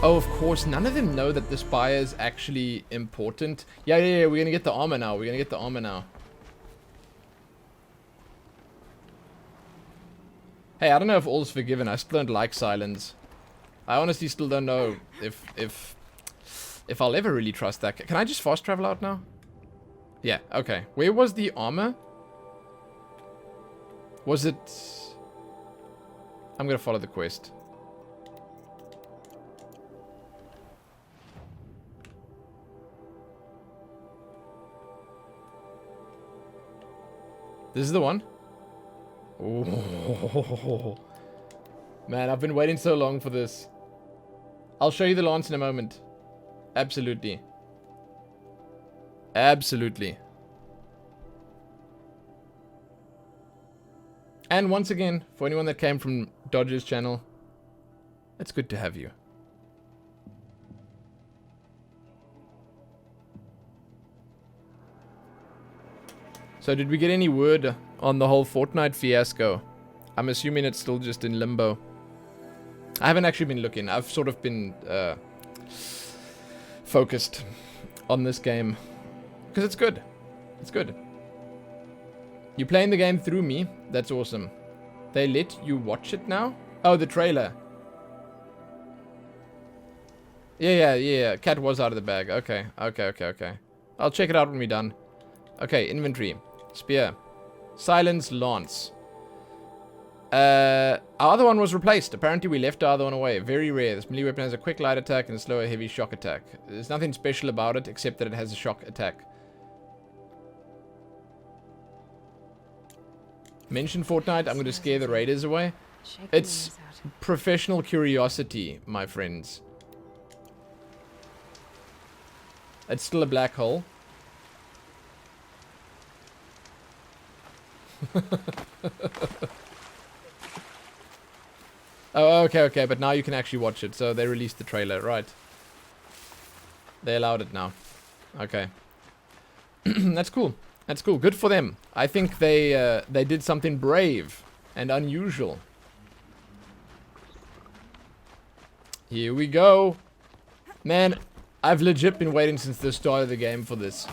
Oh, of course, none of them know that the spire is actually important. Yeah, we're gonna get the armor now. We're gonna get the armor now. Hey, I don't know if all's forgiven. I still don't like silence. I honestly still don't know if I'll ever really trust that. Can I just fast travel out now? Yeah, okay. Where was the armor? Was it... I'm gonna follow the quest. This is the one? Oh. Man, I've been waiting so long for this. I'll show you the lance in a moment. Absolutely. Absolutely. And once again, for anyone that came from Dodger's channel, it's good to have you. So did we get any word on the whole Fortnite fiasco? I'm assuming it's still just in limbo. I haven't actually been looking. I've sort of been focused on this game. Because it's good. It's good. You playing the game through me? That's awesome. They let you watch it now? Oh, the trailer. Yeah. Cat was out of the bag. Okay. I'll check it out when we're done. Okay, inventory. Spear. Silence, lance. Our other one was replaced. Apparently we left our other one away. Very rare. This melee weapon has a quick light attack and a slower heavy shock attack. There's nothing special about it except that it has a shock attack. Mention Fortnite, I'm going to scare the raiders away. It's professional curiosity, my friends. It's still a black hole. Oh, okay, but now you can actually watch it. So they released the trailer, right? They allowed it now. Okay. That's cool. That's cool. Good for them. I think they did something brave and unusual. Here we go. Man, I've legit been waiting since the start of the game for this.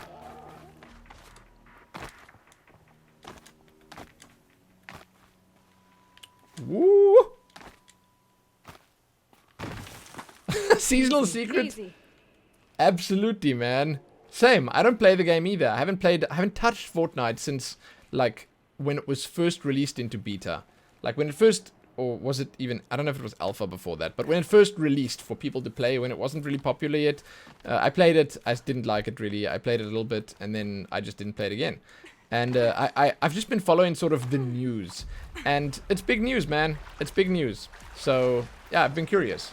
Woo! Seasonal secret? Absolutely, man. Same. I don't play the game either. I haven't touched Fortnite since, like, when it was first released into beta. Like, when it first, or was it even, I don't know if it was alpha before that, but when it first released for people to play, when it wasn't really popular yet, I played it. I didn't like it, really. I played it a little bit, and then I just didn't play it again. And I've just been following sort of the news. And it's big news, man. It's big news. So, yeah, I've been curious.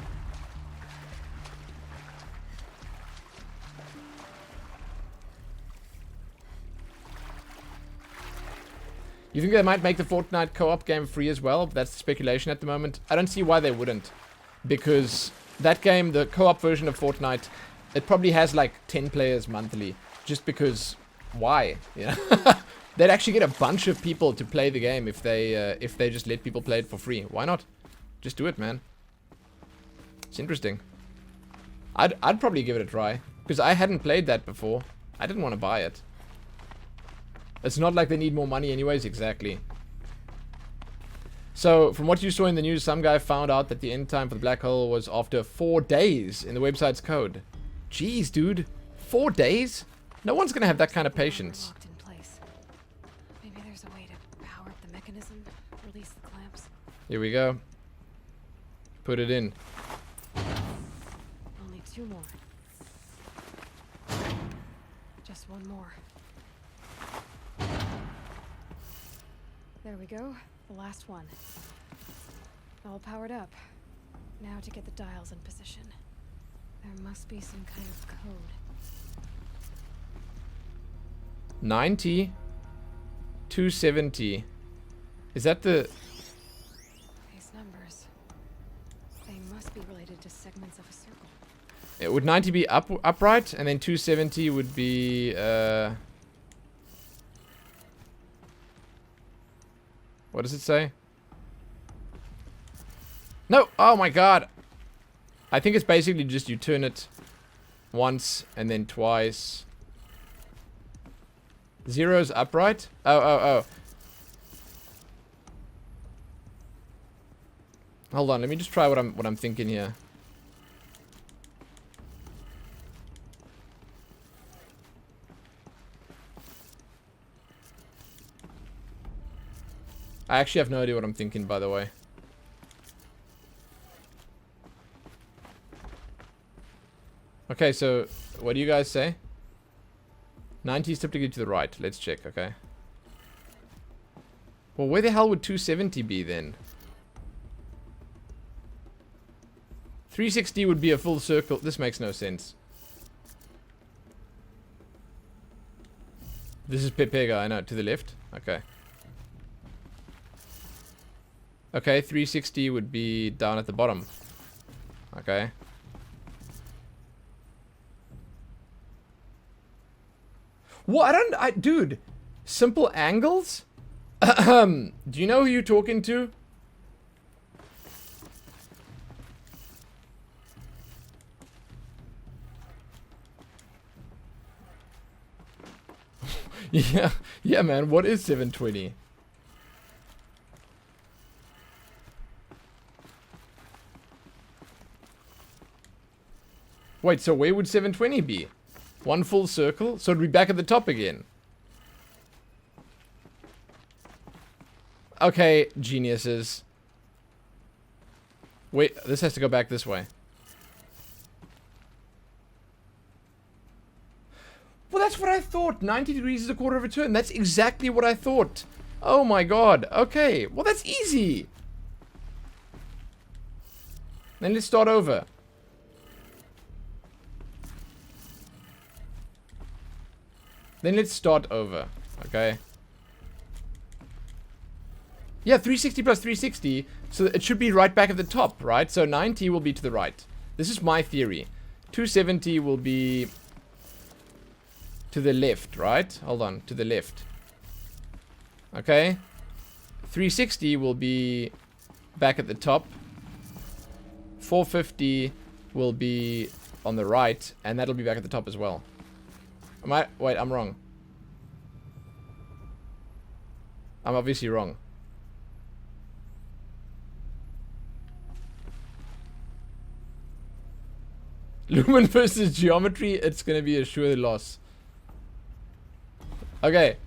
You think they might make the Fortnite co-op game free as well? That's the speculation at the moment. I don't see why they wouldn't. Because that game, the co-op version of Fortnite, it probably has like 10 players monthly. Just because, why? You know? They'd actually get a bunch of people to play the game if they just let people play it for free. Why not? Just do it, man. It's interesting. I'd probably give it a try. Because I hadn't played that before. I didn't want to buy it. It's not like they need more money anyways, exactly. So, from what you saw in the news, some guy found out that the end time for the black hole was after 4 days in the website's code. Jeez, dude. 4 days? No one's gonna have that kind of patience. Locked in place. Maybe there's a way to power up the mechanism, release the clamps. Here we go. Put it in. Only 2 more. Just 1 more. There we go. The last one. All powered up. Now to get the dials in position. There must be some kind of code. 90. 270. Is that the... These numbers. They must be related to segments of a circle. Would 90 be upright? And then 270 would be... What does it say? No! Oh my god! I think it's basically just you turn it once and then twice. 0's upright? Oh. Hold on, let me just try what I'm thinking here. I actually have no idea what I'm thinking, by the way. Okay, so what do you guys say? 90 is typically to the right. Let's check, okay. Well, where the hell would 270 be then? 360 would be a full circle. This makes no sense. This is Pepega, I know. To the left? Okay. Okay, 360 would be down at the bottom. Okay. What? Dude, simple angles? Do you know who you're talking to? Yeah, man, what is 720? Wait, so where would 720 be? One full circle? So it'd be back at the top again. Okay, geniuses. Wait, this has to go back this way. Well, that's what I thought. 90 degrees is a quarter of a turn. That's exactly what I thought. Oh my god. Okay. Well, that's easy. Then let's start over. Then let's start over. Okay. Yeah, 360 plus 360. So it should be right back at the top, right? So 90 will be to the right. This is my theory. 270 will be to the left, right? Hold on, to the left. Okay. 360 will be back at the top. 450 will be on the right, and that'll be back at the top as well. Wait, I'm wrong. I'm obviously wrong. Loomin versus geometry, it's gonna be a sure loss. Okay.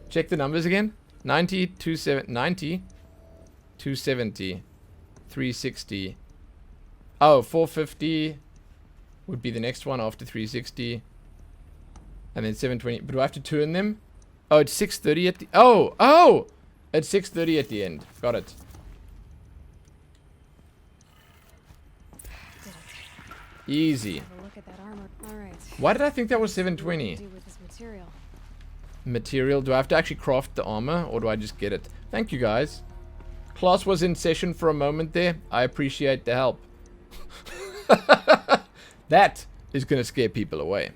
Check the numbers again. 90, 270, 360. Oh, 450 would be the next one after 360. And then 720. But do I have to turn them? Oh, it's 630 at the... Oh! It's 630 at the end. Got it. Easy. Look at that armor. All right. Why did I think that was 720? Do with this material. Material. Do I have to actually craft the armor, or do I just get it? Thank you, guys. Class was in session for a moment there. I appreciate the help. That is going to scare people away.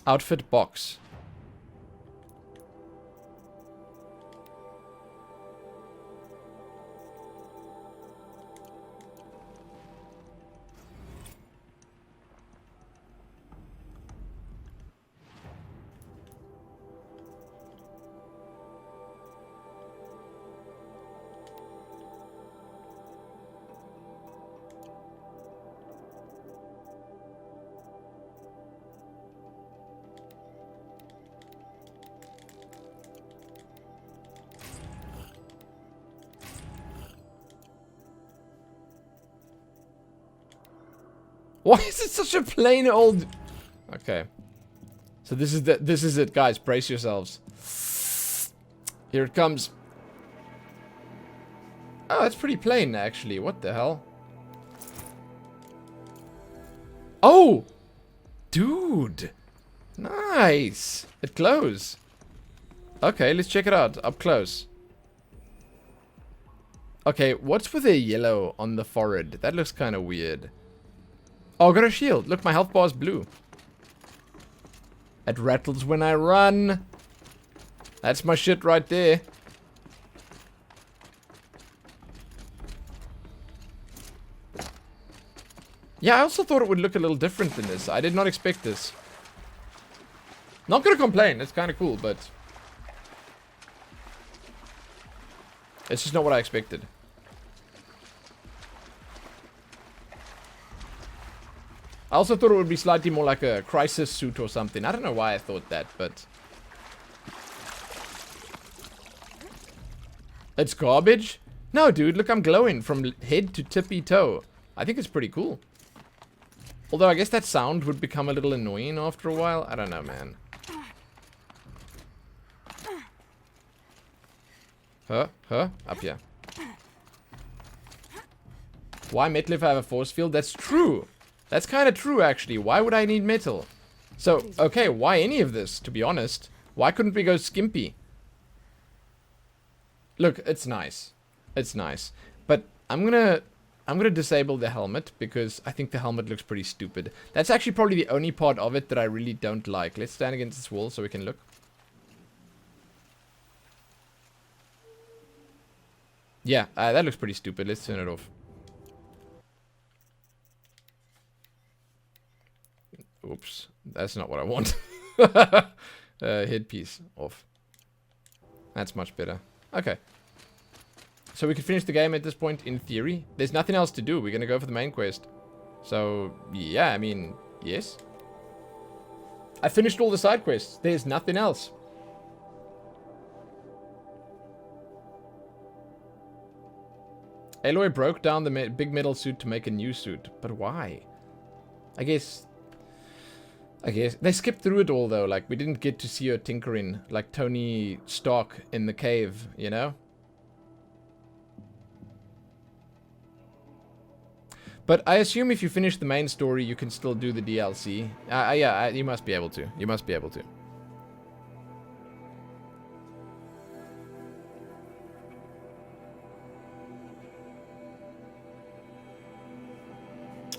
Outfit box. Why is it such a plain old... Okay. So this is it, guys. Brace yourselves. Here it comes. Oh, it's pretty plain, actually. What the hell? Oh! Dude! Nice! It glows. Okay, let's check it out. Up close. Okay, what's with the yellow on the forehead? That looks kind of weird. Oh, I got a shield. Look, my health bar is blue. It rattles when I run. That's my shit right there. Yeah, I also thought it would look a little different than this. I did not expect this. Not gonna complain, it's kind of cool, but it's just not what I expected. I also thought it would be slightly more like a crisis suit or something. I don't know why I thought that, but it's garbage? No, dude, look, I'm glowing from head to tippy toe. I think it's pretty cool. Although I guess that sound would become a little annoying after a while. I don't know, man. Huh? Up here. Why metal if I have a force field? That's true. That's kind of true, actually. Why would I need metal? So, okay, why any of this, to be honest? Why couldn't we go skimpy? Look, it's nice. It's nice. But I'm gonna disable the helmet because I think the helmet looks pretty stupid. That's actually probably the only part of it that I really don't like. Let's stand against this wall so we can look. Yeah, that looks pretty stupid. Let's turn it off. Oops, that's not what I want. Headpiece off. That's much better. Okay. So we can finish the game at this point, in theory. There's nothing else to do. We're going to go for the main quest. So, yeah, I mean, yes. I finished all the side quests. There's nothing else. Aloy broke down the big metal suit to make a new suit. But why? I guess they skipped through it all, though. Like, we didn't get to see her tinkering like Tony Stark in the cave, you know? But I assume if you finish the main story, you can still do the DLC. Yeah, you must be able to. You must be able to.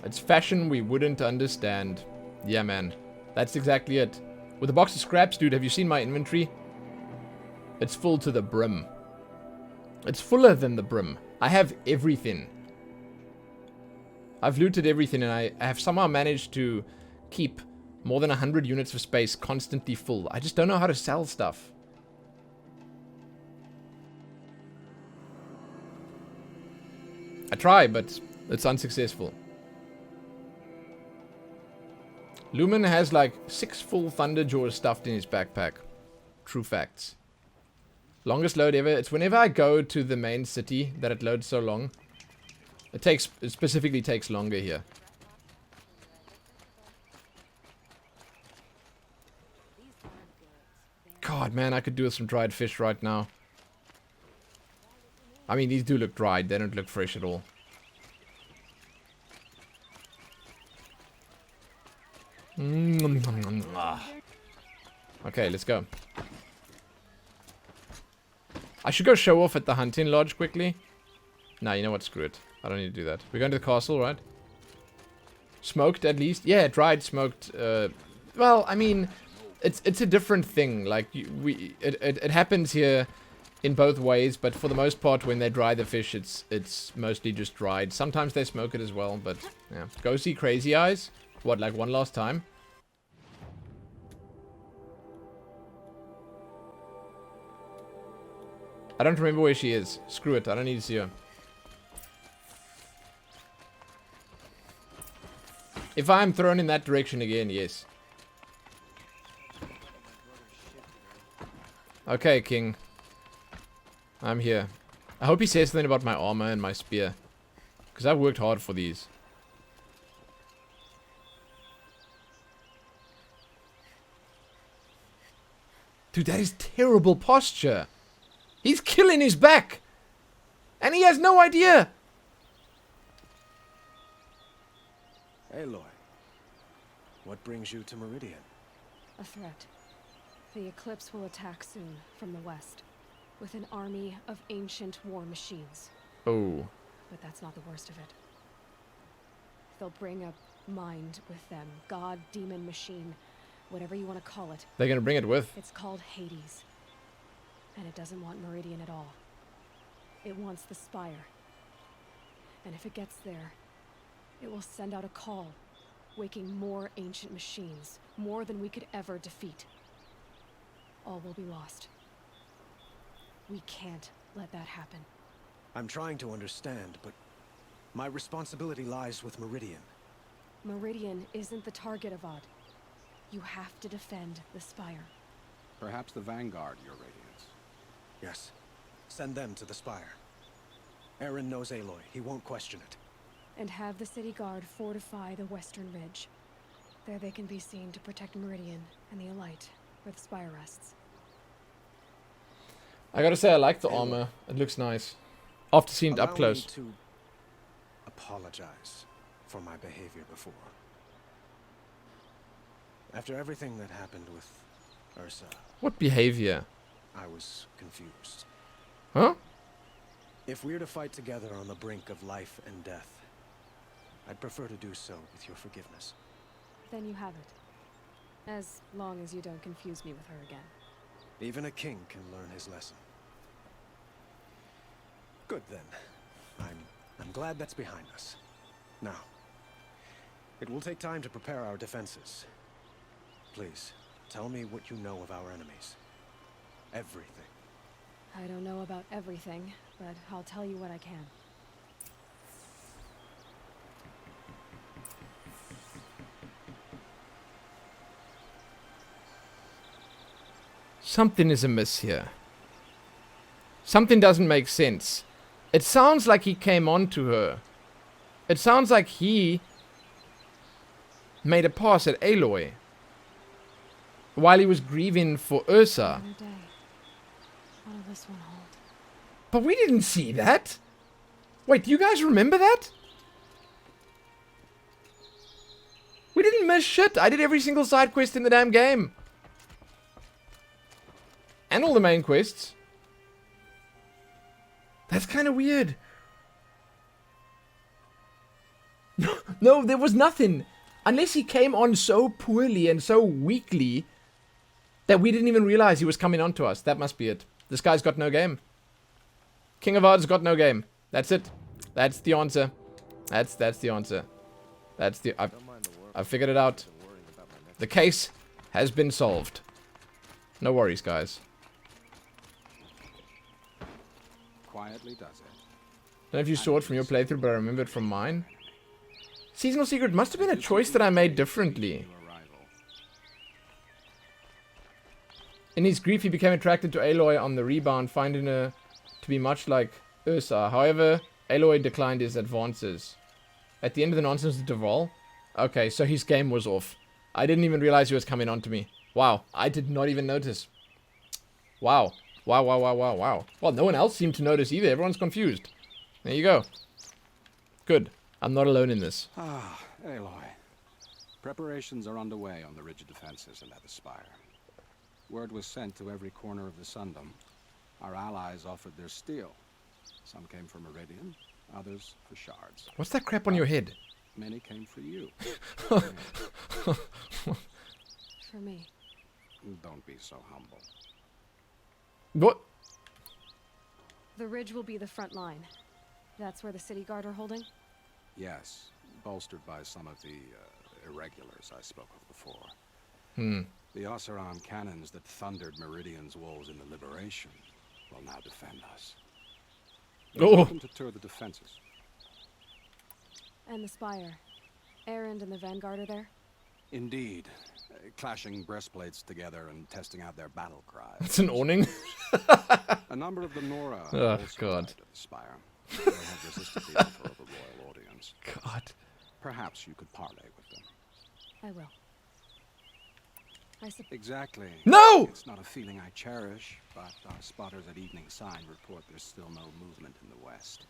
It's fashion we wouldn't understand. Yeah, man. That's exactly it. With a box of scraps, dude, have you seen my inventory? It's full to the brim. It's fuller than the brim. I have everything. I've looted everything, and I have somehow managed to keep more than 100 units of space constantly full. I just don't know how to sell stuff. I try, but it's unsuccessful. Loomin has like 6 full Thunder Jaws stuffed in his backpack. True facts. Longest load ever. It's whenever I go to the main city that it loads so long. It specifically takes longer here. God, man, I could do with some dried fish right now. I mean, these do look dried. They don't look fresh at all. Okay, let's go. I should go show off at the hunting lodge quickly. Nah, you know what? Screw it. I don't need to do that. We're going to the castle, right? Smoked, at least? Yeah, dried, smoked. Well, I mean, it's a different thing. Like, it happens here in both ways, but for the most part, when they dry the fish, it's mostly just dried. Sometimes they smoke it as well, but yeah. Go see Crazy Eyes. What, like one last time? I don't remember where she is. Screw it, I don't need to see her. If I'm thrown in that direction again, yes. Okay, King. I'm here. I hope he says something about my armor and my spear. Because I've worked hard for these. Dude, that is terrible posture. He's killing his back. And he has no idea. Aloy, what brings you to Meridian? A threat. The Eclipse will attack soon from the west, with an army of ancient war machines. Oh. But that's not the worst of it. They'll bring a mind with them. God, demon, machine, whatever you want to call it. They're gonna bring it with. It's called Hades. And it doesn't want Meridian at all. It wants the Spire. And if it gets there, It will send out a call, waking more ancient machines, more than we could ever defeat. All will be lost. We can't let that happen. I'm trying to understand, but my responsibility lies with Meridian. Meridian isn't the target, Avad. You have to defend the Spire. Perhaps the Vanguard, Your Radiance. Yes. Send them to the Spire. Aaron knows Aloy. He won't question it. And have the city guard fortify the western ridge. There they can be seen to protect Meridian and the Elite, where the Spire rests. I gotta say, I like the armor. It looks nice. After seeing it up close. Allow me to apologize for my behavior before. After everything that happened with Ursa, What behavior? I was confused. Huh? If we're to fight together on the brink of life and death, I'd prefer to do so with your forgiveness. Then you have it. As long as you don't confuse me with her again. Even a king can learn his lesson. Good then. I'm glad that's behind us. Now, it will take time to prepare our defenses. Please, tell me what you know of our enemies. Everything. I don't know about everything, but I'll tell you what I can. Something is amiss here. Something doesn't make sense. It sounds like he came on to her. It sounds like he made a pass at Aloy while he was grieving for Ursa. Another day. What will this one hold? But we didn't see that. Wait, do you guys remember that? We didn't miss shit. I did every single side quest in the damn game. And all the main quests. That's kind of weird. No, there was nothing. Unless he came on so poorly and so weakly that we didn't even realize he was coming on to us. That must be it. This guy's got no game. King of Ard's got no game. That's it. That's the answer. That's the answer. I've figured it out. The case has been solved. No worries, guys. Quietly does it. I don't know if you saw it from your playthrough, but I remember it from mine. Seasonal Secret must have been a choice that I made differently. In his grief, he became attracted to Aloy on the rebound, finding her to be much like Ursa. However, Aloy declined his advances. At the end of the nonsense with Duval? Okay, so his game was off. I didn't even realize he was coming on to me. Wow, I did not even notice. Wow. Wow. Well, no one else seemed to notice either. Everyone's confused. There you go. Good. I'm not alone in this. Ah, Aloy. Preparations are underway on the ridge defenses and at the Spire. Word was sent to every corner of the Sundom. Our allies offered their steel. Some came for Meridian, others for shards. What's that crap on your head? Many came for you. For me. Don't be so humble. What? The ridge will be the front line. That's where the city guard are holding? Yes, bolstered by some of the irregulars I spoke of before. The Oseram cannons that thundered Meridian's walls in the Liberation will now defend us. We're welcome to tour the defenses. And the Spire. Erend and the Vanguard are there? Indeed. Clashing breastplates together and testing out their battle cries. It's an awning. A number of the Nora Oh, also God. arrived at the Spire. They have resisted the offer of a royal audience. God. Perhaps you could parley with them. I will. Exactly. No! It's not a feeling I cherish, but our spotters at Evening Sign report there's still no movement in the west.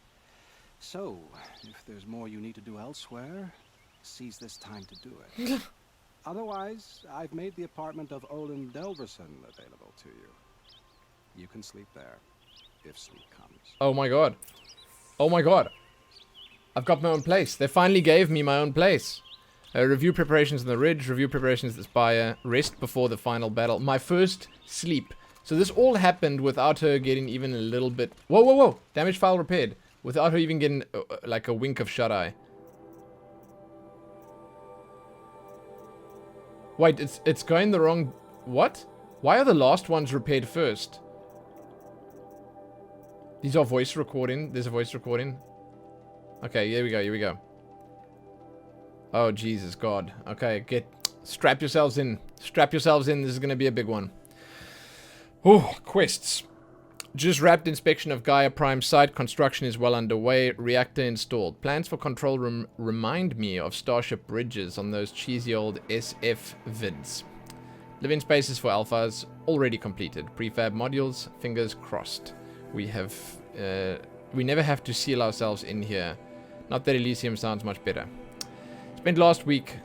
So, if there's more you need to do elsewhere, seize this time to do it. Otherwise, I've made the apartment of Olin Delverson available to you. You can sleep there, if sleep comes. Oh my god. Oh my god. I've got my own place. They finally gave me my own place. Review preparations on the ridge, review preparations at the Spire, rest before the final battle. My first sleep. So this all happened without her getting even a little bit... Whoa. Damage file repaired. Without her even getting like a wink of shut-eye. Wait, it's going the wrong... What? Why are the last ones repaired first? These are voice recording. There's a voice recording. Okay, here we go, here we go. Oh, Jesus God. Okay, strap yourselves in. Strap yourselves in. This is going to be a big one. Oh, quests. Just wrapped inspection of Gaia Prime site. Construction is well underway. Reactor installed. Plans for control room remind me of Starship Bridges on those cheesy old SF vids. Live-in spaces for alphas already completed. Prefab modules, fingers crossed. We never have to seal ourselves in here. Not that Elysium sounds much better. Spent last week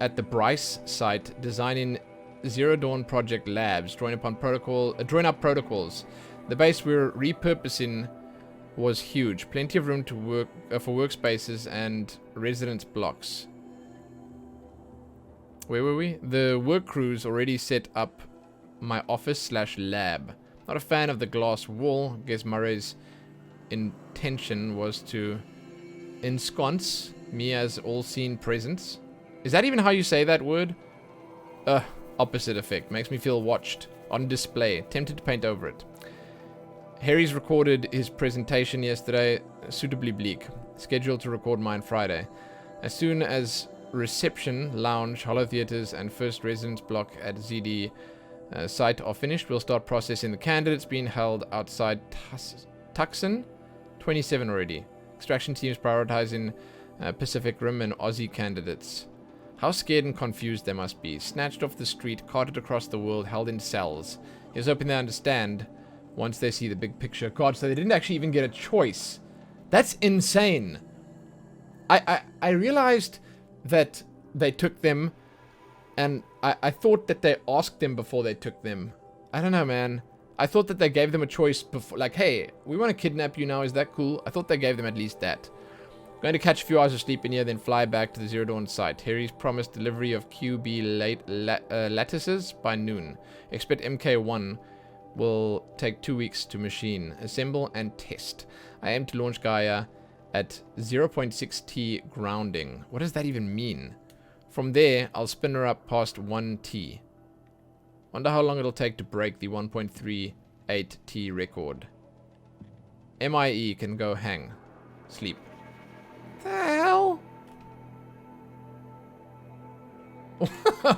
at the Bryce site designing Zero Dawn Project labs, drawing up protocols. The base we're repurposing was huge. Plenty of room to work for workspaces and residence blocks. Where were we? The work crews already set up my office/lab. Not a fan of the glass wall. Guess Murray's intention was to ensconce me as all-seen presence. Is that even how you say that word? Opposite effect. Makes me feel watched. On display. Tempted to paint over it. Harry's recorded his presentation yesterday. Suitably bleak. Scheduled to record mine Friday. As soon as reception, lounge, holo theaters, and first residence block at ZD site are finished, we'll start processing the candidates being held outside Tucson. 27 already. Extraction teams prioritizing Pacific Rim and Aussie candidates. How scared and confused they must be. Snatched off the street, carted across the world, held in cells. Here's hoping they understand once they see the big picture. God, so they didn't actually even get a choice. That's insane. I realized that they took them, and I thought that they asked them before they took them. I don't know, man. I thought that they gave them a choice before, like, hey, we want to kidnap you now, is that cool? I thought they gave them at least that. Going to catch a few hours of sleep in here, then fly back to the Zero Dawn site. Harry's promised delivery of QB lattices by noon. Expect MK1 will take 2 weeks to machine, assemble, and test. I aim to launch Gaia at 0.6 T grounding. What does that even mean? From there, I'll spin her up past 1 T. Wonder how long it'll take to break the 1.38 T record. MIE can go hang. Sleep. The hell?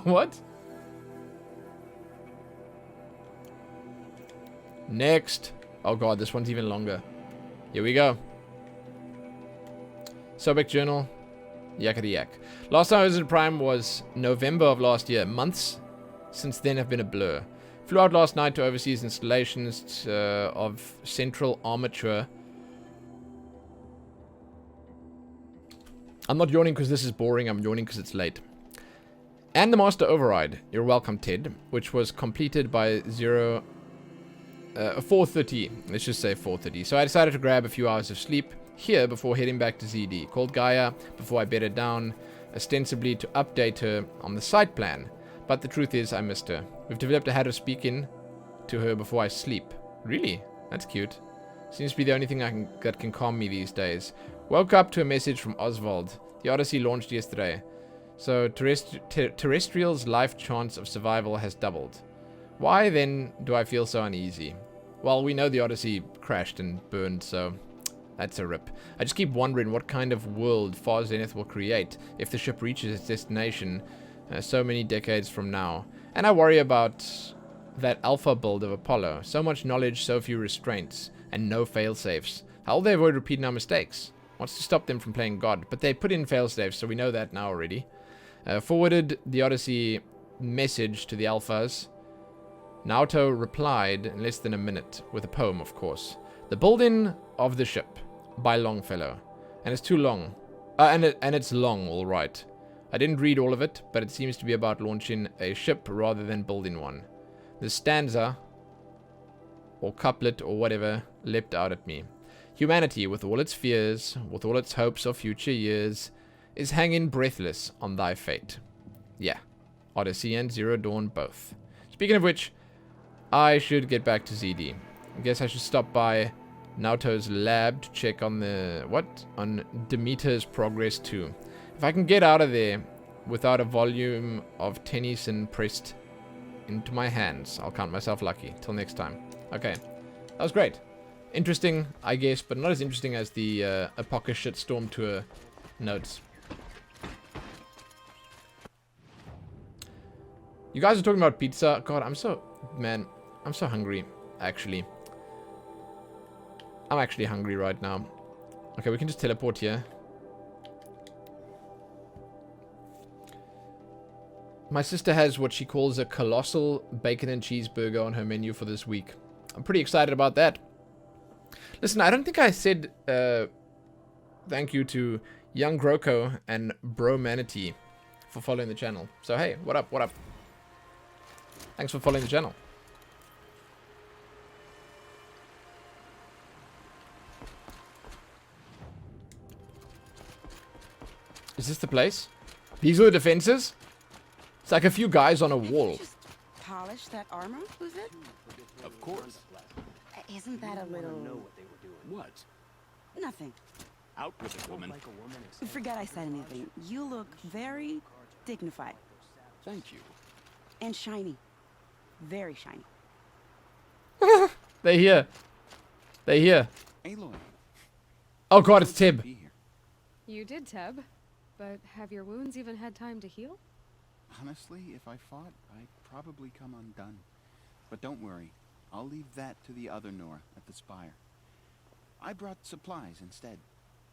What? Next. Oh god, this one's even longer. Here we go. Sobek Journal. Yakety yak. Last time I was in Prime was November of last year. Months since then have been a blur. Flew out last night to overseas installations of Central Armature. I'm not yawning because this is boring. I'm yawning because it's late. And the Master Override. You're welcome, Ted. Which was completed by 4:30. Let's just say 4:30. So I decided to grab a few hours of sleep here before heading back to ZD. Called Gaia before I bedded down, ostensibly to update her on the site plan. But the truth is, I missed her. We've developed a habit of speaking to her before I sleep. Really? That's cute. Seems to be the only thing that can calm me these days. Woke up to a message from Oswald. The Odyssey launched yesterday. So Terrestrial's life chance of survival has doubled. Why then do I feel so uneasy? Well, we know the Odyssey crashed and burned, so that's a rip. I just keep wondering what kind of world Far Zenith will create if the ship reaches its destination so many decades from now. And I worry about that alpha build of Apollo. So much knowledge, so few restraints, and no failsafes. How will they avoid repeating our mistakes? Wants to stop them from playing God, but they put in failsafes, so we know that now already. Forwarded the Odyssey message to the alphas. Naoto replied in less than a minute, with a poem, of course. The Building of the Ship, by Longfellow. And it's too long. And it's long, all right. I didn't read all of it, but it seems to be about launching a ship rather than building one. The stanza, or couplet, or whatever, leapt out at me. Humanity, with all its fears, with all its hopes of future years, is hanging breathless on thy fate. Yeah, Odyssey and Zero Dawn both. Speaking of which, I should get back to ZD. I guess I should stop by Naoto's lab to check on the... on Demeter's progress too. If I can get out of there without a volume of Tennyson pressed into my hands. I'll count myself lucky. Till next time. Okay. That was great. Interesting, I guess, but not as interesting as the Apoca Shitstorm Tour notes. You guys are talking about pizza. God, I'm so hungry, actually. I'm actually hungry right now. Okay, we can just teleport here. My sister has what she calls a colossal bacon and cheeseburger on her menu for this week. I'm pretty excited about that. Listen, I don't think I said thank you to Young Groko and Bro Manatee for following the channel. So hey, what up, what up? Thanks for following the channel. Is this the place? These are the defenses? It's like a few guys on a wall. Did you just polish that armor, was it? Of course. Isn't that a little... What? Nothing. Out with it, woman. Forget I said anything. You look very dignified. Thank you. And shiny. Very shiny. They're here. They're here. Aloy. Oh god, it's Tib. You did, Teb. But have your wounds even had time to heal? Honestly, if I fought, I'd probably come undone. But don't worry. I'll leave that to the other Nora at the Spire. I brought supplies instead.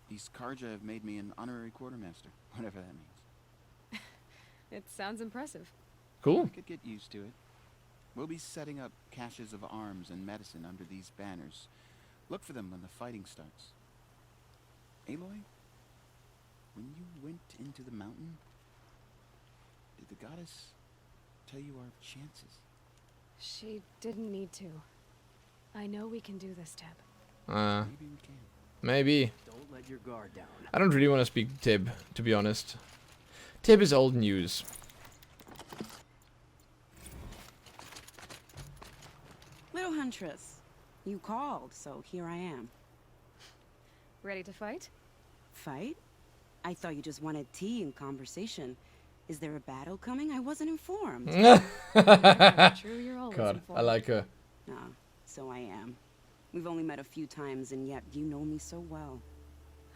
These Karja have made me an honorary quartermaster, whatever that means. It sounds impressive. Cool. I could get used to it. We'll be setting up caches of arms and medicine under these banners. Look for them when the fighting starts. Aloy, when you went into the mountain, did the goddess tell you our chances? She didn't need to. I know we can do this, Teb. Maybe we can. Maybe. Don't let your guard down. I don't really want to speak to Tib, to be honest. Tib is old news. Little Huntress, you called, so here I am. Ready to fight? Fight? I thought you just wanted tea and conversation. Is there a battle coming? I wasn't informed. True, you're always God, informed. I like her. Ah, so I am. We've only met a few times, and yet you know me so well.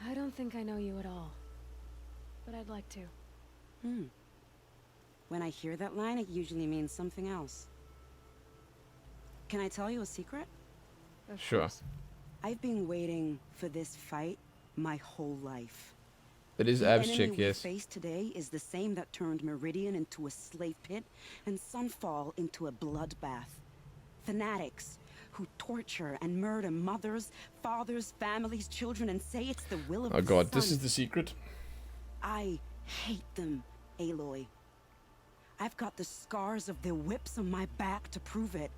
I don't think I know you at all. But I'd like to. When I hear that line, it usually means something else. Can I tell you a secret? Of Sure. course. I've been waiting for this fight my whole life. It is The abs enemy chick, we yes. face today is the same that turned Meridian into a slave pit and Sunfall into a bloodbath. Fanatics who torture and murder mothers, fathers, families, children, and say it's the will of Oh the god, this sun. is the secret. I hate them, Aloy. I've got the scars of their whips on my back to prove it.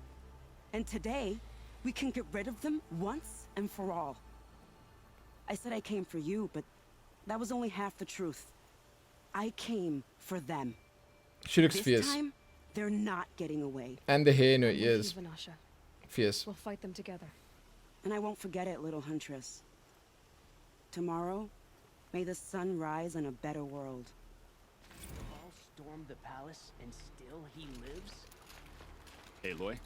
And today, we can get rid of them once and for all. I said I came for you, but that was only half the truth. I came for them. She looks This fierce. time, they're not getting away. And the hair in her I'm with you, ears. Vanasha. Fierce. We'll fight them together. And I won't forget it, little Huntress. Tomorrow, may the sun rise in a better world. All stormed the palace and still he lives? Aloy?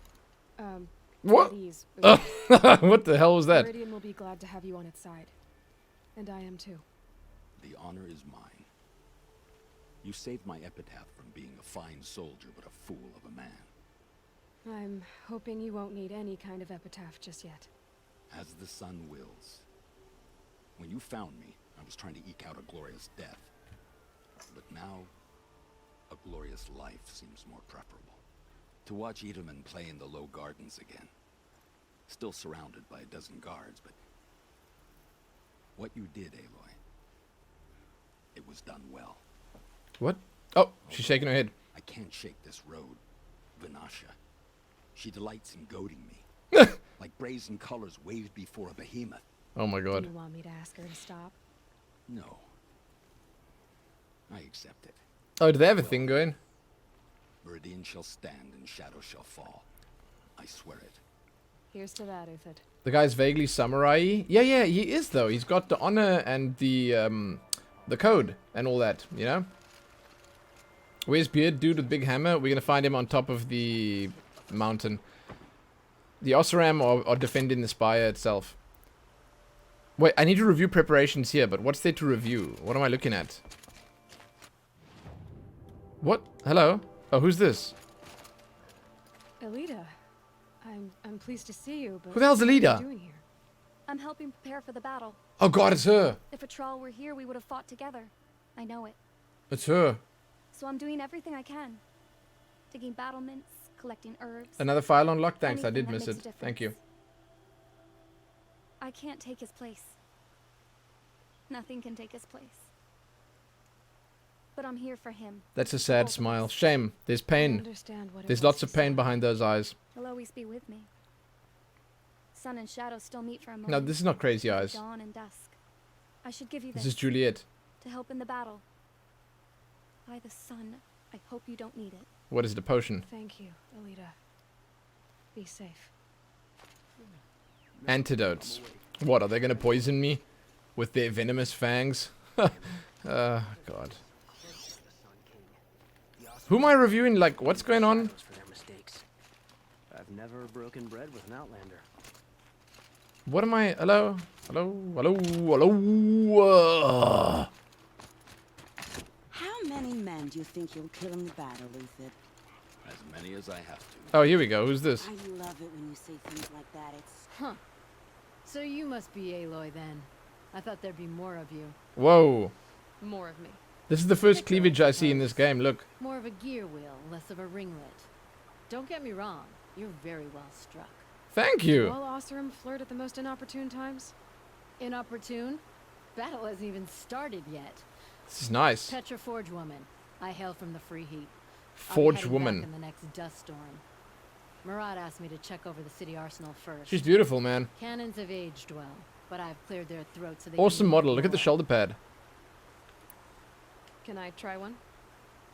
What? Please. What the hell was that? Meridian will be glad to have you on its side. And I am too. The honor is mine. You saved my epitaph from being a fine soldier but a fool of a man. I'm hoping you won't need any kind of epitaph just yet. As the sun wills. When you found me, I was trying to eke out a glorious death. But now, a glorious life seems more preferable. To watch Livemin play in the low gardens again. Still surrounded by a dozen guards, but... what you did, Aloy, it was done well. What? Oh, she's shaking her head. I can't shake this road, Vanasha. She delights in goading me. Like brazen colors waved before a behemoth. Oh my Do god. you want me to ask her to stop? No. I accept it. Oh, do they have a thing going? Meridian shall stand and shadow shall fall. I swear it. Here's to that, Uthid. The guy's vaguely samurai-y. Yeah, he is though. He's got the honor and the code and all that, you know? Where's Beard? Dude with big hammer? We're gonna find him on top of the mountain. The Osram are defending the spire itself. Wait, I need to review preparations here, but what's there to review? What am I looking at? What? Hello? Oh, who's this? Alita, I'm pleased to see you, but Who the hell's what are you Alita? doing here? I'm helping prepare for the battle. Oh god, it's her. If a troll were here, we would have fought together. I know it. It's her. So I'm doing everything I can. Digging battlements, collecting herbs. Another file unlocked? Thanks, I Anything did that miss makes it. a Thank you. I can't take his place. Nothing can take his place. But I'm here for him. That's a sad smile. Shame. There's pain. Understand what it There's was lots you of pain said. behind those eyes. He'll always be with me. Sun and shadow still meet for a moment. No, this is not crazy Like eyes. dawn and dusk. I should give you This this is Juliet. to help in the battle. By the sun, I hope you don't need it. What is it, a potion? Thank you, Alita. Be safe. Antidotes. What, are they gonna poison me? With their venomous fangs? God. Who am I reviewing? Like, what's going on? For their mistakes. I've never broken bread with an outlander. What am I? Hello? Hello? Hello? Hello? How many men do you think you'll kill in the battle, Luther? As many as I have to. Oh, here we go. Who's this? I love it when you say things like that. It's... Huh. So you must be Aloy then. I thought there'd be more of you. Whoa. More of me. This is the first cleavage I see in this game. Look. More of a gear wheel, less of a ringlet. Don't get me wrong. You're very well struck. Thank you. Will Oseram flirt at the most inopportune times? Inopportune? Battle hasn't even started yet. This is nice. Petra Forge Woman. I hail from the Free Heat. I'll be Forge heading woman. back in the next dust storm. Murat asked me to check over the city arsenal first. She's beautiful, man. Cannons have aged well, but I've cleared their throats so they Awesome can model. Look at the more. shoulder pad. Can I try one?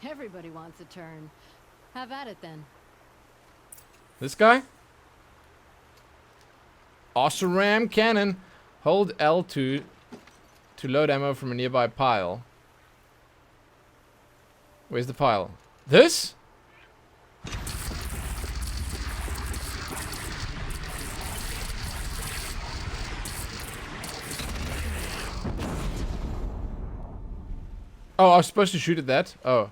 Everybody wants a turn. Have at it then. This guy? Osram cannon. Hold L2 to load ammo from a nearby pile. Where's the pile? This? Oh, I was supposed to shoot at that? Oh.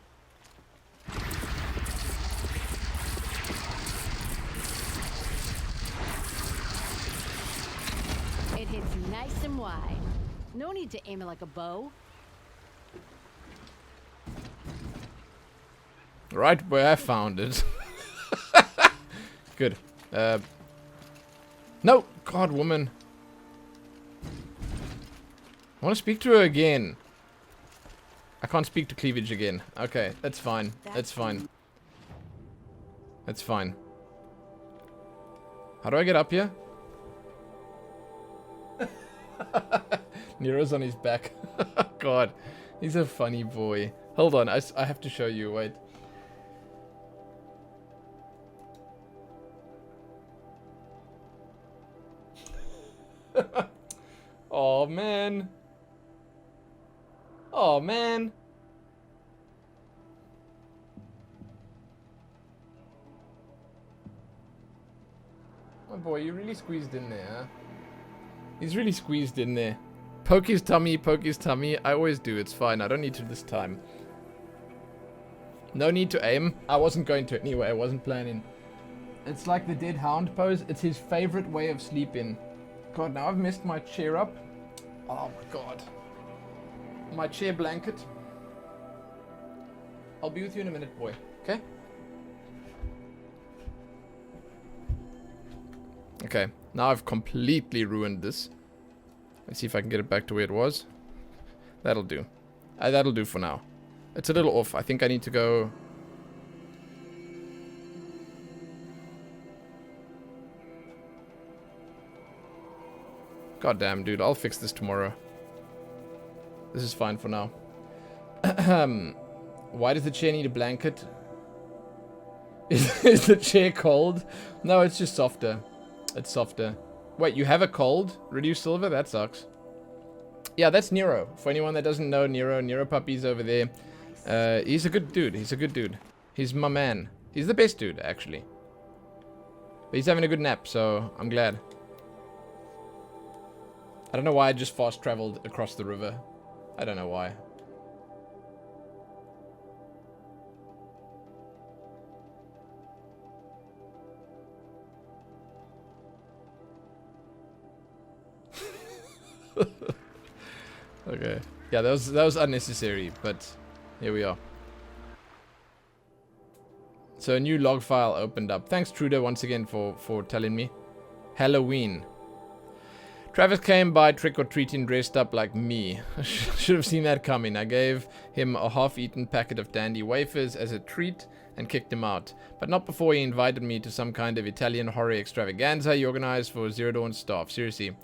It hits nice and wide. No need to aim it like a bow. Right where I found it. Good. No! God, woman. I want to speak to her again. I can't speak to cleavage again. Okay, that's fine. That's fine. That's fine. How do I get up here? Nero's on his back. God, he's a funny boy. Hold on, I have to show you. Wait. Oh man. Oh man. My boy, you really squeezed in there, huh? He's really squeezed in there. Poke his tummy, poke his tummy. I always do, it's fine. I don't need to this time. No need to aim. I wasn't going to anyway, I wasn't planning. It's like the dead hound pose. It's his favorite way of sleeping. God, now I've messed my chair up. Oh my god. My chair blanket. I'll be with you in a minute, boy. Okay? Okay, now I've completely ruined this. Let's see if I can get it back to where it was. That'll do. That'll do for now. It's a little off. I think I need to go... God damn, dude. I'll fix this tomorrow. This is fine for now. Why does the chair need a blanket? Is the chair cold? No, it's just softer. It's softer. Wait, you have a cold? Reduced silver? That sucks. Yeah, that's Nero. For anyone that doesn't know Nero, Nero Puppy's over there. He's a good dude. He's a good dude. He's my man. He's the best dude, actually. But he's having a good nap, so I'm glad. I don't know why I just fast traveled across the river. I don't know why. Okay. Yeah, that was unnecessary, but here we are. So a new log file opened up. Thanks, Trudeau, once again for telling me. Halloween. Travis came by trick-or-treating dressed up like me. Should have seen that coming. I gave him a half-eaten packet of dandy wafers as a treat and kicked him out. But not before he invited me to some kind of Italian horror extravaganza he organized for Zero Dawn staff. Seriously.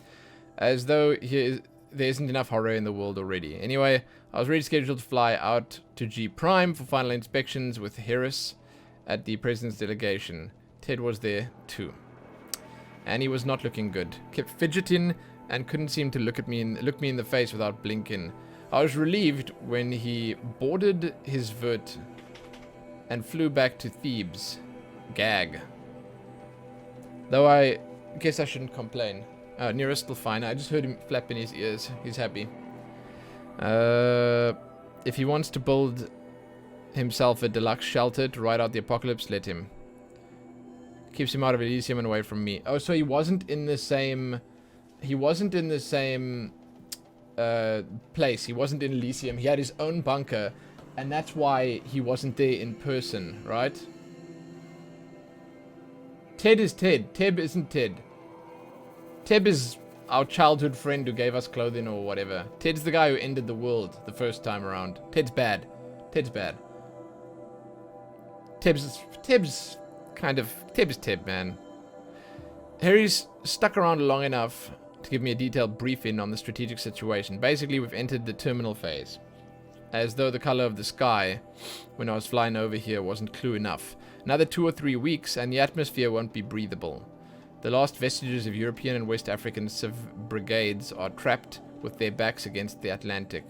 As though there isn't enough horror in the world already. Anyway, I was already scheduled to fly out to G Prime for final inspections with Harris at the president's delegation. Ted was there too. And he was not looking good. Kept fidgeting and couldn't seem to look me in the face without blinking. I was relieved when he boarded his vert and flew back to Thebes. Gag. Though I guess I shouldn't complain. Nero's still fine. I just heard him flapping his ears. He's happy. If he wants to build himself a deluxe shelter to ride out the apocalypse, let him. Keeps him out of Elysium and away from me. Oh, so he wasn't in the same... He wasn't in the same place. He wasn't in Elysium. He had his own bunker. And that's why he wasn't there in person, right? Ted is Ted. Teb isn't Ted. Teb is our childhood friend who gave us clothing or whatever. Ted's the guy who ended the world the first time around. Ted's bad. Ted's bad. Teb's kind of... Teb's Teb, man. Harry's stuck around long enough to give me a detailed briefing on the strategic situation. Basically, we've entered the terminal phase. As though the color of the sky when I was flying over here wasn't clue enough. Another 2 or 3 weeks and the atmosphere won't be breathable. The last vestiges of European and West African civ brigades are trapped with their backs against the Atlantic.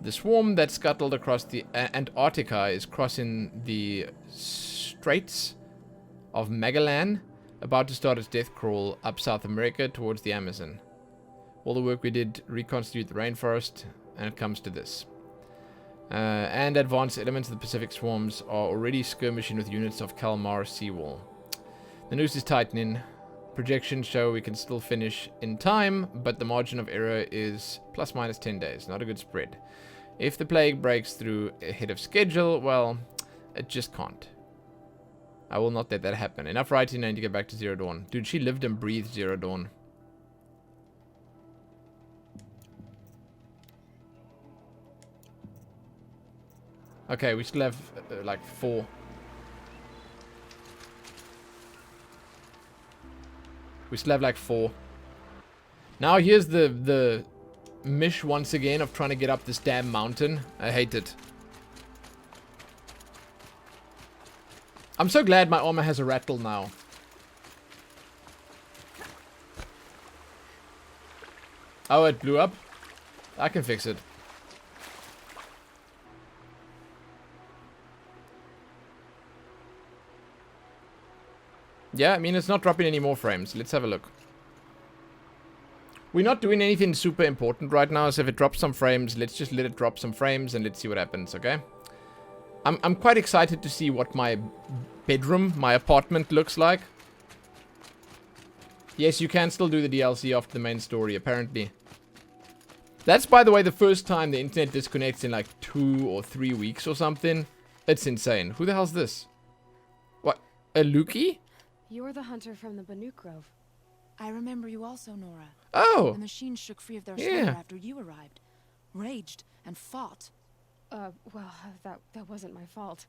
The swarm that scuttled across the Antarctica is crossing the Straits of Magellan, about to start its death crawl up South America towards the Amazon. All the work we did reconstitute the rainforest, and it comes to this. And advanced elements of the Pacific swarms are already skirmishing with units of Kalmar seawall. The noose is tightening. Projections show we can still finish in time, but the margin of error is plus minus 10 days. Not a good spread. If the plague breaks through ahead of schedule, well, it just can't. I will not let that happen. Enough writing, I need to get back to Zero Dawn. Dude, she lived and breathed Zero Dawn. Okay, we still have like 4. We still have like 4. Now here's the mish once again of trying to get up this damn mountain. I hate it. I'm so glad my armor has a rattle now. Oh, it blew up? I can fix it. Yeah, I mean, it's not dropping any more frames. Let's have a look. We're not doing anything super important right now, so if it drops some frames, let's just let it drop some frames and let's see what happens, okay? I'm quite excited to see what my bedroom, my apartment looks like. Yes, you can still do the DLC after the main story, apparently. That's, by the way, the first time the internet disconnects in like 2 or 3 weeks or something. It's insane. Who the hell's this? What? A Lukey? You're the hunter from the Banuk Grove. I remember you also, Nora. Oh! The machines shook free of their slaughter after you arrived. Raged and fought. Well, that wasn't my fault.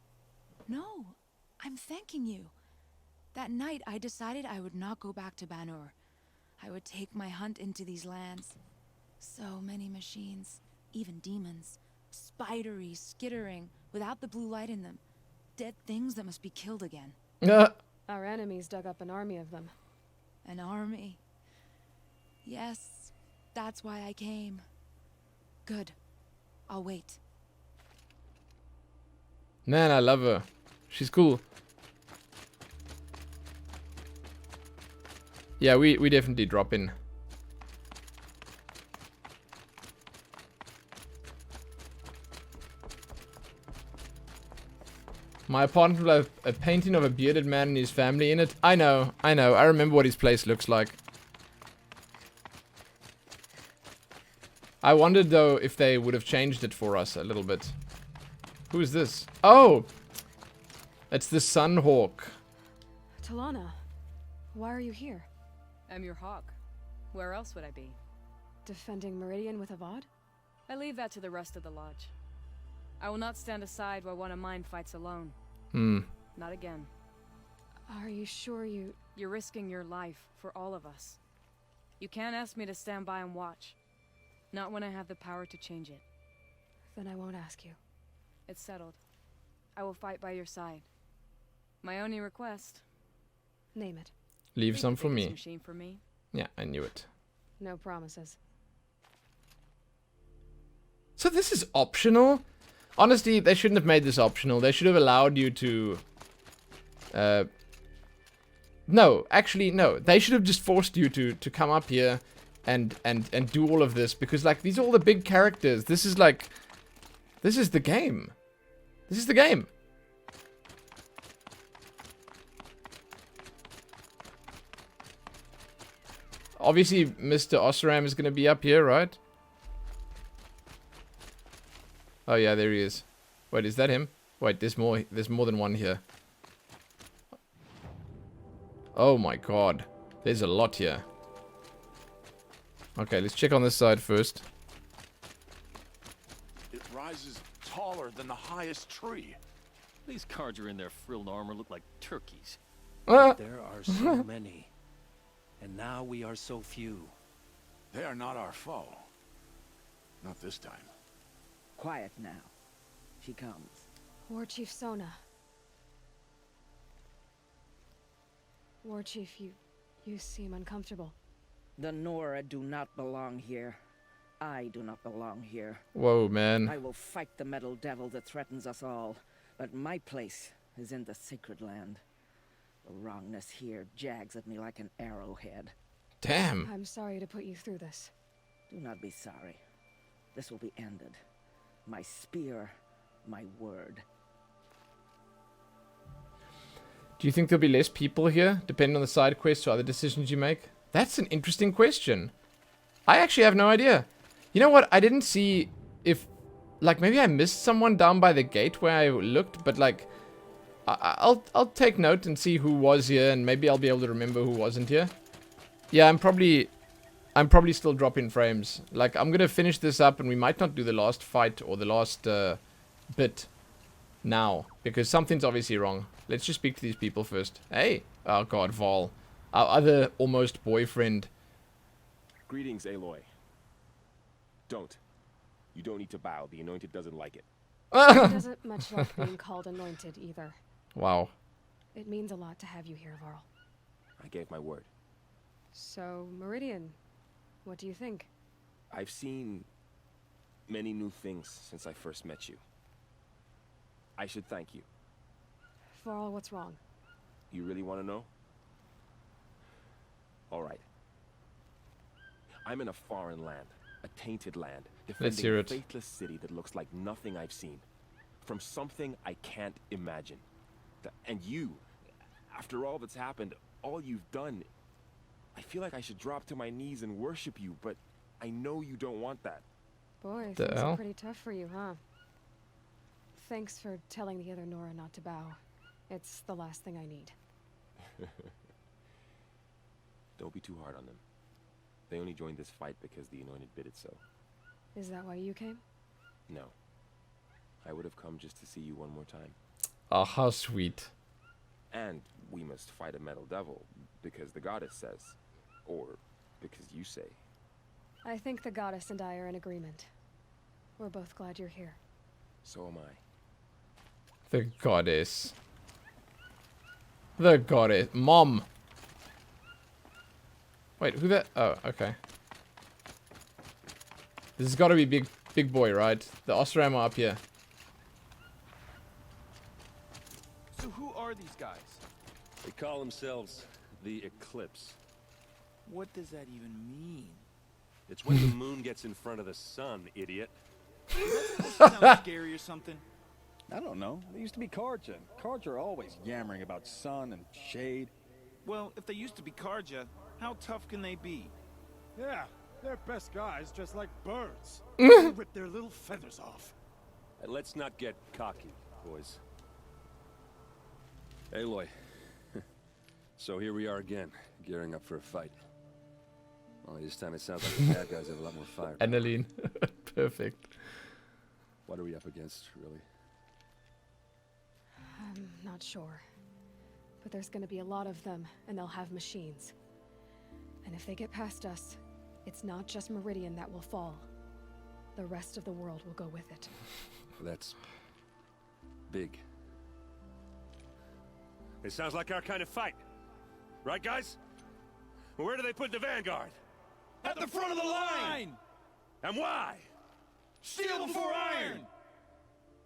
No, I'm thanking you. That night, I decided I would not go back to Banur. I would take my hunt into these lands. So many machines, even demons. Spidery, skittering, without the blue light in them. Dead things that must be killed again. Our enemies dug up an army of them. An army? Yes, that's why I came. Good. I'll wait. Man, I love her. She's cool. Yeah, we definitely drop in. My apartment will have a painting of a bearded man and his family in it. I know. I remember what his place looks like. I wondered, though, if they would have changed it for us a little bit. Who is this? Oh! It's the Sunhawk. Talana, why are you here? I'm your hawk. Where else would I be? Defending Meridian with Avad? I leave that to the rest of the lodge. I will not stand aside while one of mine fights alone. Not again. Are you sure you... You're risking your life for all of us. You can't ask me to stand by and watch. Not when I have the power to change it. Then I won't ask you. It's settled. I will fight by your side. My only request... Name it. Leave some for me. Machine for me. Yeah, I knew it. No promises. So this is optional? Honestly, they shouldn't have made this optional. They should have allowed you to... No, actually, no. They should have just forced you to come up here and do all of this. Because, like, these are all the big characters. This is, like... This is the game. This is the game. Obviously, Mr. Osram is going to be up here, right? Oh, yeah, there he is. Wait, is that him? Wait, there's more than one here. Oh my god. There's a lot here. Okay, let's check on this side first. It rises taller than the highest tree. These Carja in their frilled armor look like turkeys. There are so many. And now we are so few. They are not our foe. Not this time. Quiet now. She comes. War Chief Sona. War Chief, you seem uncomfortable. The Nora do not belong here. I do not belong here. Whoa, man. I will fight the metal devil that threatens us all, but my place is in the sacred land. The wrongness here jags at me like an arrowhead. Damn. I'm sorry to put you through this. Do not be sorry. This will be ended. My spear, my word. Do you think there'll be less people here, depending on the side quests or other decisions you make? That's an interesting question. I actually have no idea. You know what? I didn't see if... Like, maybe I missed someone down by the gate where I looked, but, like... I'll take note and see who was here, and maybe I'll be able to remember who wasn't here. Yeah, I'm probably still dropping frames. Like, I'm gonna finish this up, and we might not do the last fight or the last bit now, because something's obviously wrong. Let's just speak to these people first. Hey! Oh god, Vol. Our other almost boyfriend. Greetings, Aloy. Don't. You don't need to bow. The Anointed doesn't like it. He doesn't much like being called anointed either. Wow. It means a lot to have you here, Varl. I gave my word. So, Meridian, what do you think? I've seen many new things since I first met you. I should thank you. Varl, what's wrong? You really want to know? All right. I'm in a foreign land, a tainted land, Let's hear it. defending a faithless city that looks like nothing I've seen. From something I can't imagine. And you, after all that's happened, all you've done, I feel like I should drop to my knees and worship you, but I know you don't want that. Boy, The things hell? are pretty tough for you, huh? Thanks for telling the other Nora not to bow. It's the last thing I need. Don't be too hard on them. They only joined this fight because the Anointed bid it so. Is that why you came? No. I would have come just to see you one more time. Oh, how sweet. And we must fight a metal devil, because the goddess says. Or because you say. I think the goddess and I are in agreement. We're both glad you're here. So am I. The goddess. The goddess. Mom. Wait, who that? Oh, okay. This has got to be big boy, right? The Osram are up here. are these guys? They call themselves the Eclipse. What does that even mean? It's when the moon gets in front of the sun, idiot. Sounds scary or something? I don't know. They used to be Karja. Karja are always yammering about sun and shade. Well, if they used to be Karja, how tough can they be? Yeah, they're best guys, just like birds. They rip their little feathers off. Let's not get cocky, boys. Aloy. So here we are again, gearing up for a fight. Only this time it sounds like the bad guys have a lot more fire. Annalene. Perfect. What are we up against, really? I'm not sure. But there's gonna be a lot of them, and they'll have machines. And if they get past us, it's not just Meridian that will fall. The rest of the world will go with it. That's big. It sounds like our kind of fight. Right, guys? Where do they put the vanguard? At the front of the line! And why? Steel before iron!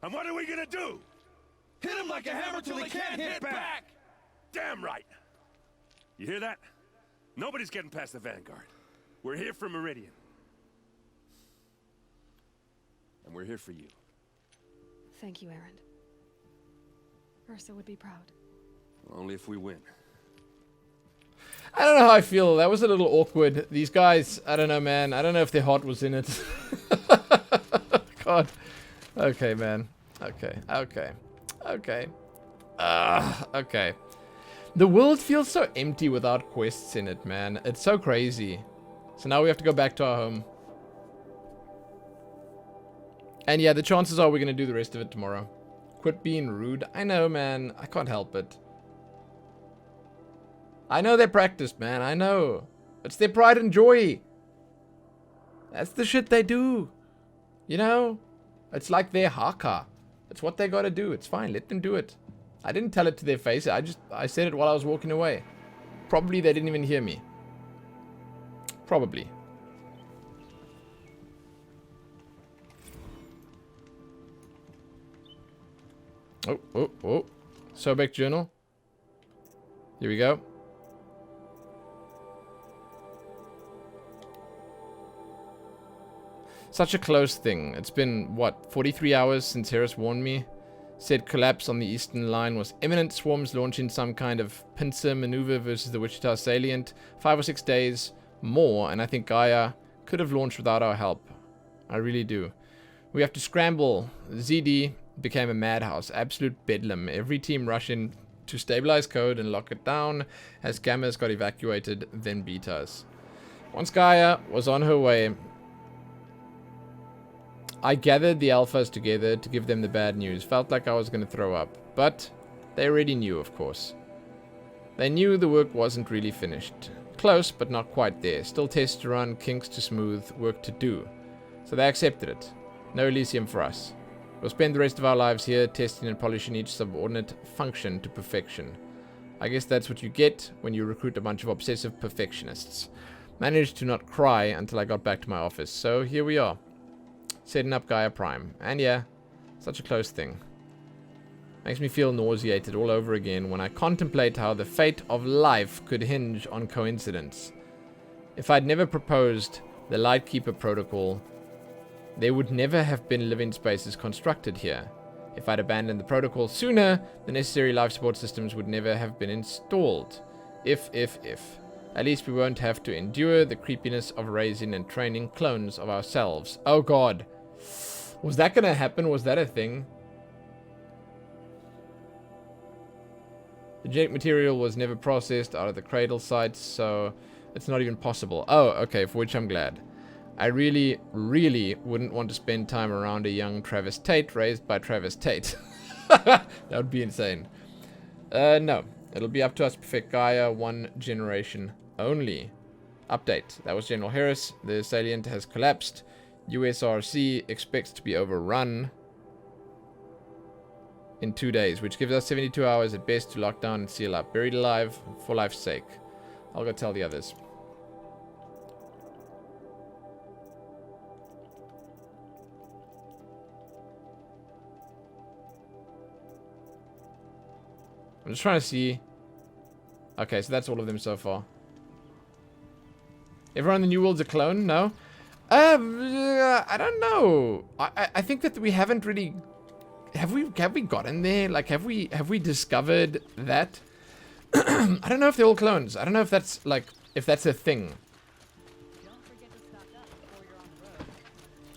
And what are we gonna do? Hit them like a hammer till they can't hit back! Damn right! You hear that? Nobody's getting past the vanguard. We're here for Meridian. And we're here for you. Thank you, Aaron. Ursa would be proud. Only if we win. I don't know how I feel. That was a little awkward. These guys, I don't know, man. I don't know if their heart was in it. God. Okay, man. Okay. Okay. Okay. The world feels so empty without quests in it, man. It's so crazy. So now we have to go back to our home. And yeah, the chances are we're going to do the rest of it tomorrow. Quit being rude. I know, man. I can't help it. I know they're practiced, man. I know. It's their pride and joy. That's the shit they do. You know? It's like their haka. It's what they gotta do. It's fine. Let them do it. I didn't tell it to their face. I said it while I was walking away. Probably they didn't even hear me. Probably. Oh. Sobek journal. Here we go. Such a close thing. It's been, what, 43 hours since Harris warned me? Said collapse on the eastern line was imminent. Swarms launching some kind of pincer maneuver versus the Wichita salient. 5 or 6 days more, and I think Gaia could have launched without our help. I really do. We have to scramble. ZD became a madhouse. Absolute bedlam. Every team rushing to stabilize code and lock it down as Gammas got evacuated, then betas. Once Gaia was on her way, I gathered the alphas together to give them the bad news. Felt like I was going to throw up. But they already knew, of course. They knew the work wasn't really finished. Close, but not quite there. Still tests to run, kinks to smooth, work to do. So they accepted it. No Elysium for us. We'll spend the rest of our lives here, testing and polishing each subordinate function to perfection. I guess that's what you get when you recruit a bunch of obsessive perfectionists. Managed to not cry until I got back to my office. So here we are. Setting up Gaia Prime. And yeah, such a close thing. Makes me feel nauseated all over again when I contemplate how the fate of life could hinge on coincidence. If I'd never proposed the Lightkeeper protocol, there would never have been living spaces constructed here. If I'd abandoned the protocol sooner, the necessary life support systems would never have been installed. If. At least we won't have to endure the creepiness of raising and training clones of ourselves. Oh god. Was that gonna happen? Was that a thing? The genetic material was never processed out of the cradle sites, so it's not even possible. Oh, okay, for which I'm glad. I really, really wouldn't want to spend time around a young Travis Tate raised by Travis Tate. That would be insane. No. It'll be up to us to perfect Gaia, one generation only. Update. That was General Harris. The salient has collapsed. USRC expects to be overrun in 2 days, which gives us 72 hours at best to lock down and seal up. Buried alive for life's sake. I'll go tell the others. I'm I'm just trying to see. Okay, so that's all of them so far. Everyone in the New World's a clone? No? I don't know. I think that we haven't really... Have we gotten there? Like, have we discovered that? I don't know if they're all clones. I don't know if that's, like, if that's a thing.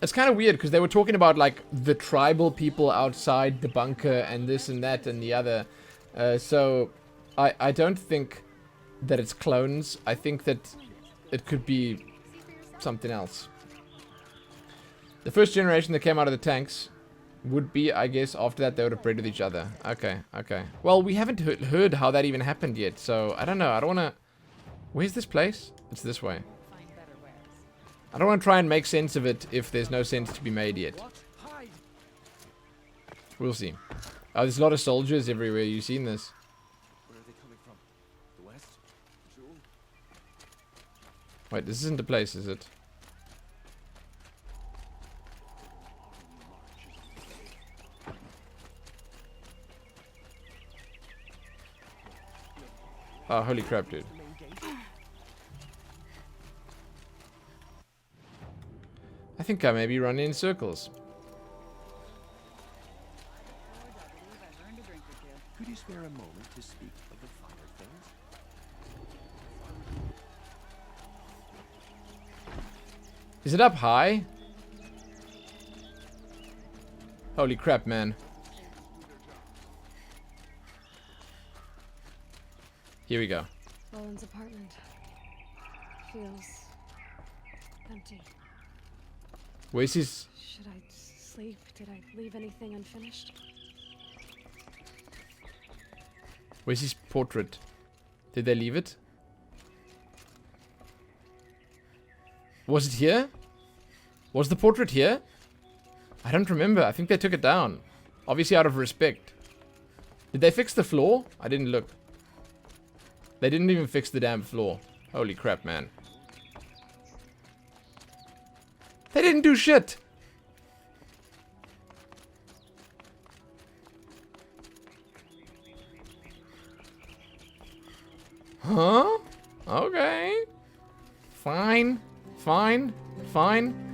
It's kind of weird because they were talking about like the tribal people outside the bunker and this and that and the other. So I don't think that it's clones. I think that it could be something else. The first generation that came out of the tanks would be, I guess, after that they would have bred with each other. Okay, okay. Well, we haven't heard how that even happened yet, so I don't know. I don't want to... Where's this place? It's this way. I don't want to try and make sense of it if there's no sense to be made yet. We'll see. Oh, there's a lot of soldiers everywhere. You've seen this. Where are they coming from? The west? Jewel? Wait, this isn't the place, is it? Oh, holy crap, dude. I think I may be running in circles. Could you spare a moment to speak of the finer things? Is it up high? Holy crap, man. Here we go. Roland's apartment feels empty. Where's his... Should I sleep? Did I leave anything unfinished? Where's his portrait? Did they leave it? Was it here? Was the portrait here? I don't remember. I think they took it down. Obviously out of respect. Did they fix the floor? I didn't look. They didn't even fix the damn floor. Holy crap, man. They didn't do shit. Huh? Okay. Fine. Fine. Fine.